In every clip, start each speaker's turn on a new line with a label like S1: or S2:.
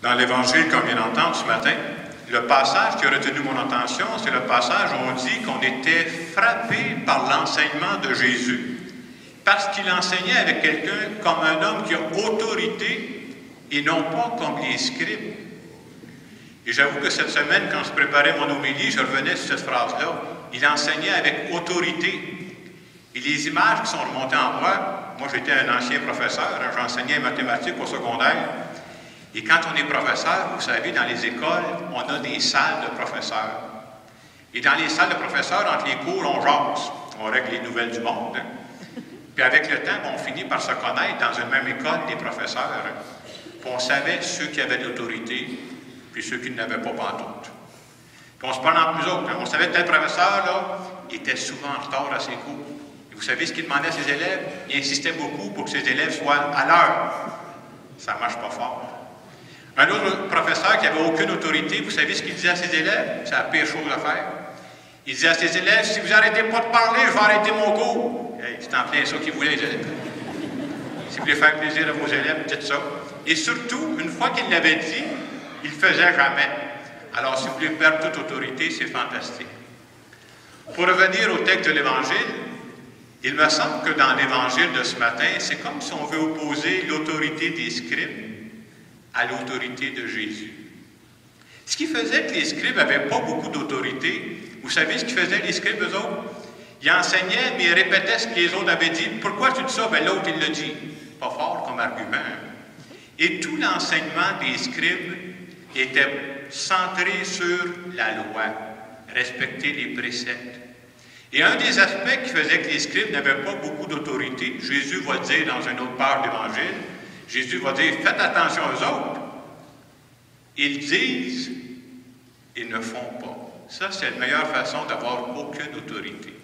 S1: Dans l'Évangile qu'on vient d'entendre ce matin, le passage qui a retenu mon attention, c'est le passage où on dit qu'on était frappé par l'enseignement de Jésus, parce qu'il enseignait avec quelqu'un comme un homme qui a autorité et non pas comme les scribes. Et j'avoue que cette semaine, quand je préparais mon homélie, je revenais sur cette phrase-là. Il enseignait avec autorité. Et les images qui sont remontées en moi j'étais un ancien professeur, j'enseignais mathématiques au secondaire. Et quand on est professeur, vous savez, dans les écoles, on a des salles de professeurs. Et dans les salles de professeurs, entre les cours, on jase. On règle les nouvelles du monde. Puis avec le temps, on finit par se connaître dans une même école des professeurs. Puis on savait ceux qui avaient de l'autorité, puis ceux qui n'avaient pas pantoute. Puis on se parlait entre nous autres. On savait que tel professeur, là, il était souvent en retard à ses cours. Et vous savez ce qu'il demandait à ses élèves? Il insistait beaucoup pour que ses élèves soient à l'heure. Ça ne marche pas fort. Un autre professeur qui n'avait aucune autorité, vous savez ce qu'il disait à ses élèves? C'est la pire chose à faire. Il disait à ses élèves, si vous n'arrêtez pas de parler, je vais arrêter mon cours. Hey, c'est en plein ça qu'ils voulaient, les élèves. Si vous voulez faire plaisir à vos élèves, dites ça. Et surtout, une fois qu'il l'avait dit, il ne le faisait jamais. Alors, si vous voulez perdre toute autorité, c'est fantastique. Pour revenir au texte de l'Évangile, il me semble que dans l'Évangile de ce matin, c'est comme si on veut opposer l'autorité des scribes à l'autorité de Jésus. Ce qui faisait que les scribes n'avaient pas beaucoup d'autorité, vous savez ce qu'ils faisaient les scribes, eux autres? Ils enseignaient, mais ils répétaient ce que les autres avaient dit. Pourquoi tu dis ça? Bien, l'autre, il le dit. Pas fort comme argument. Et tout l'enseignement des scribes était centré sur la loi, respecter les préceptes. Et un des aspects qui faisait que les scribes n'avaient pas beaucoup d'autorité, Jésus va le dire dans une autre part de l'Évangile, Jésus va dire, faites attention aux autres. Ils disent, ils ne font pas. Ça, c'est la meilleure façon d'avoir aucune autorité.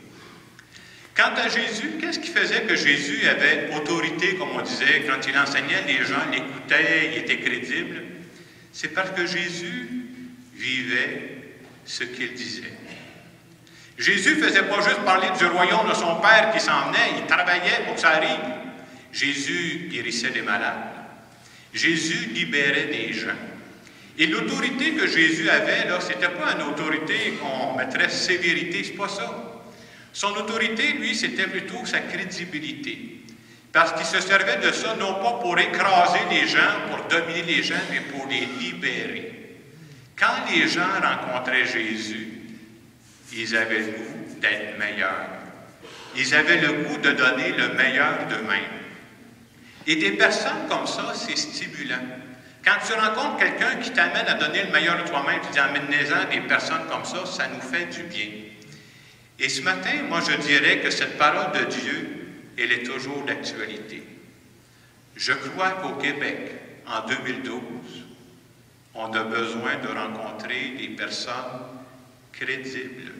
S1: Quant à Jésus, qu'est-ce qui faisait que Jésus avait autorité, comme on disait, quand il enseignait, les gens l'écoutaient, il était crédible? C'est parce que Jésus vivait ce qu'il disait. Jésus ne faisait pas juste parler du royaume de son Père qui s'en venait, il travaillait pour que ça arrive. Jésus guérissait des malades. Jésus libérait des gens. Et l'autorité que Jésus avait, là, ce n'était pas une autorité qu'on mettrait sévérité, c'est pas ça. Son autorité, lui, c'était plutôt sa crédibilité. Parce qu'il se servait de ça, non pas pour écraser les gens, pour dominer les gens, mais pour les libérer. Quand les gens rencontraient Jésus, ils avaient le goût d'être meilleurs. Ils avaient le goût de donner le meilleur d'eux-mêmes. Et des personnes comme ça, c'est stimulant. Quand tu rencontres quelqu'un qui t'amène à donner le meilleur de toi-même, tu dis, amène-les-en des personnes comme ça nous fait du bien. Et ce matin, moi, je dirais que cette parole de Dieu, elle est toujours d'actualité. Je crois qu'au Québec, en 2012, on a besoin de rencontrer des personnes crédibles.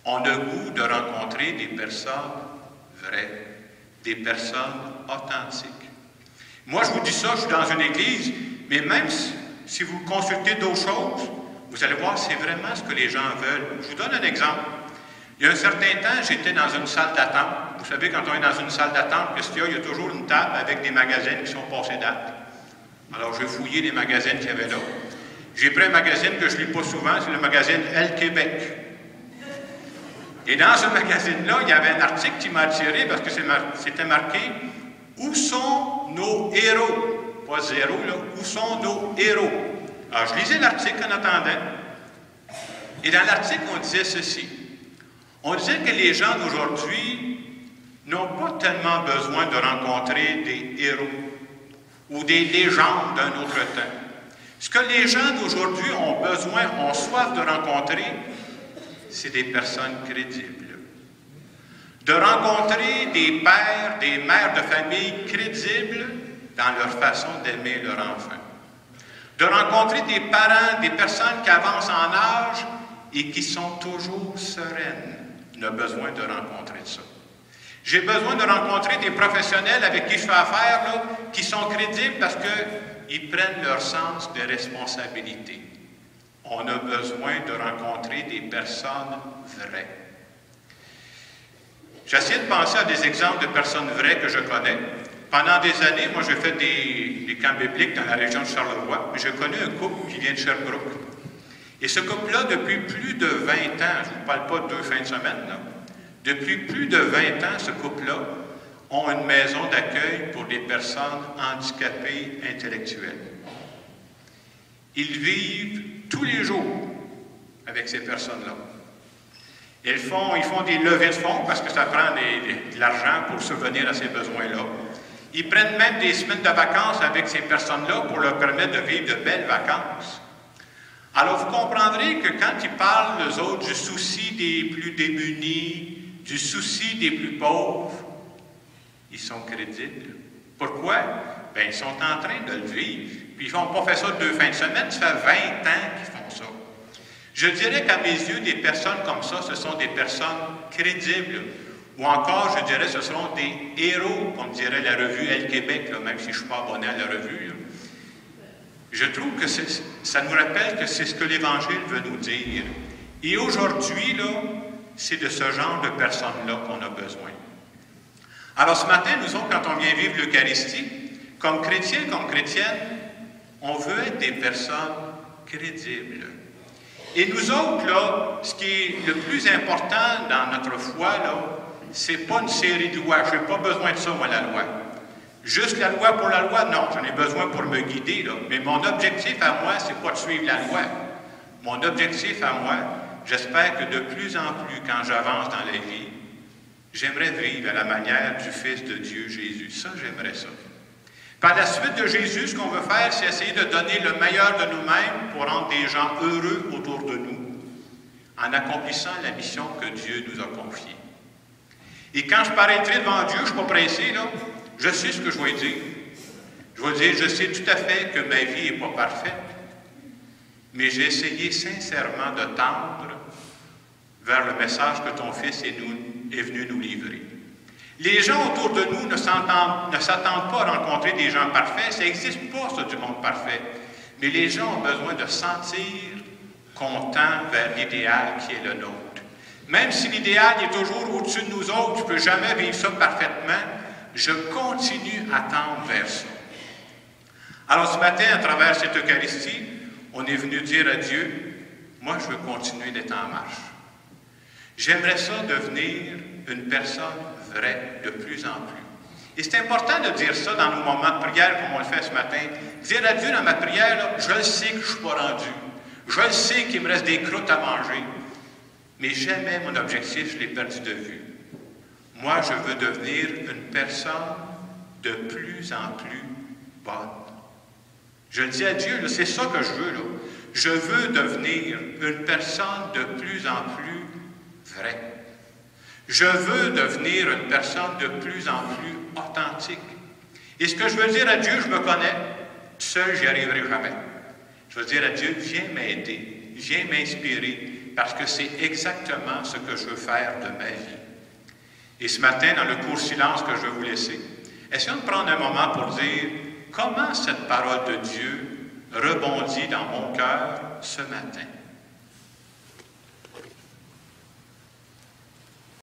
S1: On a le goût de rencontrer des personnes vraies, des personnes authentiques. Moi, je vous dis ça, je suis dans une église, mais même si vous consultez d'autres choses, vous allez voir, c'est vraiment ce que les gens veulent. Je vous donne un exemple. Il y a un certain temps, j'étais dans une salle d'attente. Vous savez, quand on est dans une salle d'attente, qu'est-ce qu'il y a? Il y a toujours une table avec des magazines qui sont passés date. Alors, j'ai fouillé les magazines qu'il y avait là. J'ai pris un magazine que je ne lis pas souvent, c'est le magazine Elle Québec. Et dans ce magazine-là, il y avait un article qui m'a attiré parce que c'était marqué « Où sont nos héros? » Pas zéro, là. « Où sont nos héros? » Alors, je lisais l'article en attendant. Et dans l'article, on disait ceci. On disait que les gens d'aujourd'hui n'ont pas tellement besoin de rencontrer des héros ou des légendes d'un autre temps. Ce que les gens d'aujourd'hui ont besoin, ont soif de rencontrer, c'est des personnes crédibles. De rencontrer des pères, des mères de famille crédibles dans leur façon d'aimer leur enfant. De rencontrer des parents, des personnes qui avancent en âge et qui sont toujours sereines. On a besoin de rencontrer ça. J'ai besoin de rencontrer des professionnels avec qui je fais affaire, là, qui sont crédibles parce qu'ils prennent leur sens de responsabilité. On a besoin de rencontrer des personnes vraies. J'essaie de penser à des exemples de personnes vraies que je connais. Pendant des années, moi, j'ai fait des camps bibliques dans la région de Charlevoix. J'ai connu un couple qui vient de Sherbrooke. Et ce couple-là, depuis plus de 20 ans, je ne vous parle pas de 2 fins de semaine, là, depuis plus de 20 ans, ce couple-là ont une maison d'accueil pour les personnes handicapées intellectuelles. Ils vivent tous les jours avec ces personnes-là. Ils font des levées de fonds parce que ça prend de l'argent pour subvenir à ces besoins-là. Ils prennent même des semaines de vacances avec ces personnes-là pour leur permettre de vivre de belles vacances. Alors, vous comprendrez que quand ils parlent, eux autres, du souci des plus démunis, du souci des plus pauvres, ils sont crédibles. Pourquoi? Bien, ils sont en train de le vivre. Puis, ils n'ont pas fait ça 2 fins de semaine, ça fait 20 ans qu'ils font ça. Je dirais qu'à mes yeux, des personnes comme ça, ce sont des personnes crédibles. Ou encore, je dirais, ce seront des héros, comme dirait la revue Elle Québec, là, même si je ne suis pas abonné à la revue. Là. Je trouve que ça nous rappelle que c'est ce que l'Évangile veut nous dire. Et aujourd'hui, là, c'est de ce genre de personnes-là qu'on a besoin. Alors ce matin, nous autres, quand on vient vivre l'Eucharistie, comme chrétiens, comme chrétiennes, on veut être des personnes crédibles. Et nous autres, là, ce qui est le plus important dans notre foi, là, c'est pas une série de lois. Je n'ai pas besoin de ça, moi, la loi. Juste la loi pour la loi, non. J'en ai besoin pour me guider, là. Mais mon objectif à moi, c'est pas de suivre la loi. Mon objectif à moi, j'espère que de plus en plus, quand j'avance dans la vie, j'aimerais vivre à la manière du Fils de Dieu, Jésus. Ça, j'aimerais ça. Par la suite de Jésus, ce qu'on veut faire, c'est essayer de donner le meilleur de nous-mêmes pour rendre des gens heureux autour de nous, en accomplissant la mission que Dieu nous a confiée. Et quand je paraîtrai devant Dieu, je ne suis pas pressé, là, je sais ce que je vais dire. Je vais dire, je sais tout à fait que ma vie n'est pas parfaite, mais j'ai essayé sincèrement de tendre vers le message que ton Fils est venu nous livrer. Les gens autour de nous ne s'attendent pas à rencontrer des gens parfaits. Ça n'existe pas, ça, du monde parfait. Mais les gens ont besoin de sentir qu'on tend vers l'idéal qui est le nôtre. Même si l'idéal est toujours au-dessus de nous autres, je ne peux jamais vivre ça parfaitement, je continue à tendre vers ça. Alors ce matin, à travers cette Eucharistie, on est venu dire à Dieu, moi je veux continuer d'être en marche. J'aimerais ça devenir une personne vraie de plus en plus. Et c'est important de dire ça dans nos moments de prière, comme on le fait ce matin. Dire à Dieu dans ma prière, là, je le sais que je ne suis pas rendu. Je le sais qu'il me reste des croûtes à manger. Mais jamais mon objectif, je l'ai perdu de vue. Moi, je veux devenir une personne de plus en plus bonne. Je le dis à Dieu, c'est ça que je veux. Là. Je veux devenir une personne de plus en plus vraie. Je veux devenir une personne de plus en plus authentique. Et ce que je veux dire à Dieu, je me connais. Seul, j'y arriverai jamais. Je veux dire à Dieu, viens m'aider, viens m'inspirer, parce que c'est exactement ce que je veux faire de ma vie. Et ce matin, dans le court silence que je vais vous laisser, essayons de prendre un moment pour dire comment cette parole de Dieu rebondit dans mon cœur ce matin.